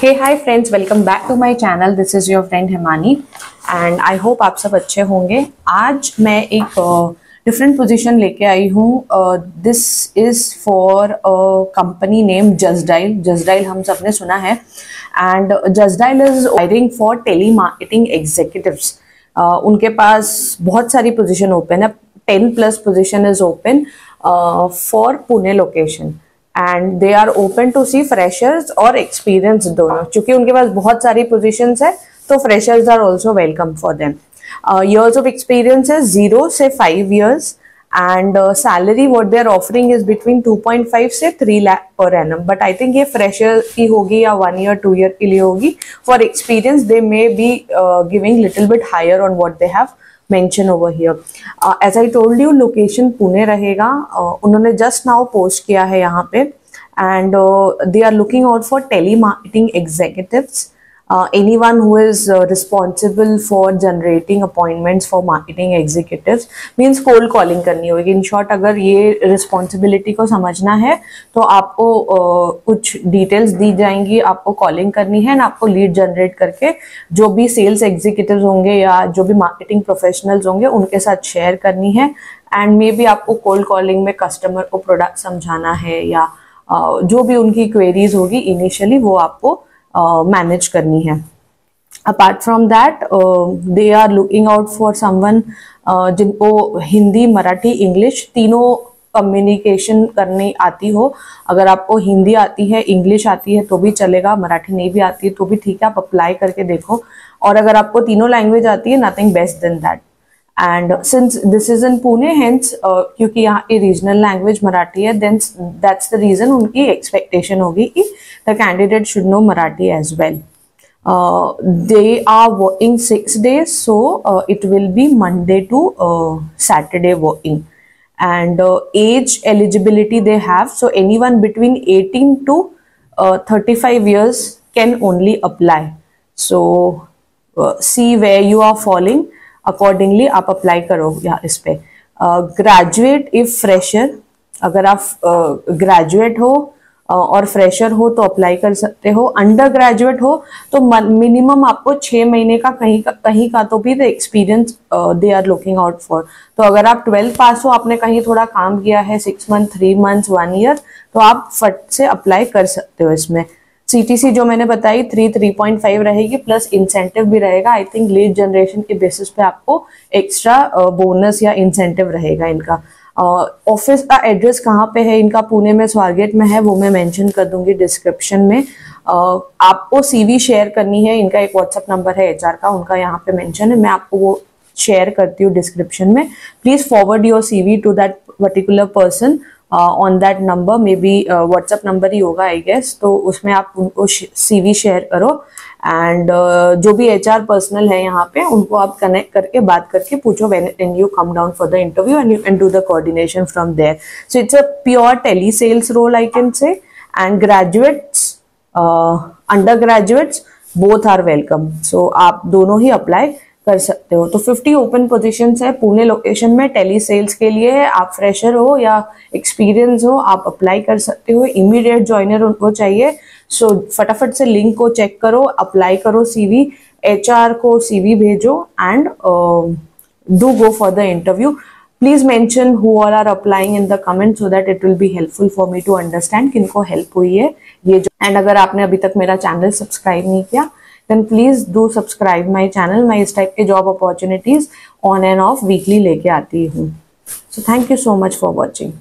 Hey hi friends, welcome back to my channel. This is your friend Himani and I hope आप सब अच्छे होंगे। आज मैं एक डिफरेंट पोजीशन लेके आई हूँ। This is for company name Justdial. Justdial हम सब ने सुना है and Justdial is hiring for telemarketing executives. उनके पास बहुत सारी पोजीशन ओपन है, 10+ position is open for Pune location and they are open to see freshers और एक्सपीरियंस दोनों। क्योंकि उनके पास बहुत सारी पोजीशंस है तो freshers are also welcome for them. years of experience is 0 से 5 years and salary what they are offering is between 2.5 से 3 lakh per annum, but I think ये fresher की होगी या 1 year 2 year के लिए होगी। For experience they may be giving little bit higher on what they have mention over here. As I told you, location Pune रहेगा। उन्होंने just now post किया है यहाँ पे and they are looking out for telemarketing executives. Anyone who is responsible for generating appointments for marketing executives means cold calling करनी होगी। In short, अगर ये responsibility को समझना है तो आपको कुछ details दी जाएंगी, आपको calling करनी है ना, आपको lead generate करके जो भी sales executives होंगे या जो भी marketing professionals होंगे उनके साथ share करनी है and maybe आपको cold calling में customer को product समझाना है या जो भी उनकी queries होगी initially वो आपको मैनेज करनी है। Apart from that they are looking out for someone जिनको हिंदी, मराठी, इंग्लिश तीनों कम्युनिकेशन करनी आती हो। अगर आपको हिंदी आती है, इंग्लिश आती है तो भी चलेगा, मराठी नहीं भी आती है तो भी ठीक है, आप अप्लाई करके देखो। और अगर आपको तीनों लैंग्वेज आती है, nothing best than that. And since this is in Pune, hence क्योंकि यहाँ की रीजनल लैंग्वेज मराठी है, देन दैट्स द रीजन उनकी एक्सपेक्टेशन होगी कि the candidate should know Marathi as well. They are working 6 days, so it will be Monday to Saturday working. And age eligibility they have, so anyone between 18 to 35 years can only apply. So see where you are falling, accordingly आप apply करो या इस पे। Graduate if fresher, अगर आप graduate हो और fresher हो तो अप्लाई कर सकते हो। अंडर ग्रेजुएट हो तो मिनिमम आपको 6 महीने का कहीं का तो भी the experience they are looking out for. तो अगर आप 12 पास हो, आपने कहीं थोड़ा काम किया है 6 मंथ, 3 मंथ्स, 1 ईयर, तो आप फट से अप्लाई कर सकते हो इसमें। CTC जो मैंने बताई 3.5 रहेगी, प्लस इंसेंटिव भी रहेगा। आई थिंक लीड जनरेशन के बेसिस पे आपको एक्स्ट्रा बोनस या इंसेंटिव रहेगा इनका। ऑफिस का एड्रेस कहाँ पे है इनका? पुणे में स्वारगेट में है, वो मैं मेंशन कर दूंगी डिस्क्रिप्शन में। आपको CV शेयर करनी है, इनका एक व्हाट्सएप नंबर है HR का, उनका यहाँ पे मेंशन है, मैं आपको वो शेयर करती हूँ डिस्क्रिप्शन में। Please forward your CV to that particular person on that number, maybe WhatsApp number ही होगा आई गेस, तो उसमें आप उनको CV शेयर करो एंड जो भी HR पर्सनल है यहाँ पे उनको आप कनेक्ट करके बात करके पूछो when you come down for the interview and you can do the coordination from there. So it's a pure tele sales role I can say, and graduates, undergraduates both are welcome. So आप दोनों ही apply कर सकते हो। तो 50 open positions है Pune location में tele sales के लिए है। आप फ्रेशर हो या एक्सपीरियंस हो, आप अप्लाई कर सकते हो। इमीडिएट ज्वाइनर उनको चाहिए, सो फटाफट से लिंक को चेक करो, अप्लाई करो, CV HR को CV भेजो and do go for the interview. Please mention who all are applying in the comment so that it will be helpful for me to understand किनको help हुई है ये जो। And अगर आपने अभी तक मेरा चैनल सब्सक्राइब नहीं किया then please do subscribe my channel। मैं इस टाइप के job opportunities on end of weekly लेके आती हूँ। So thank you so much for watching।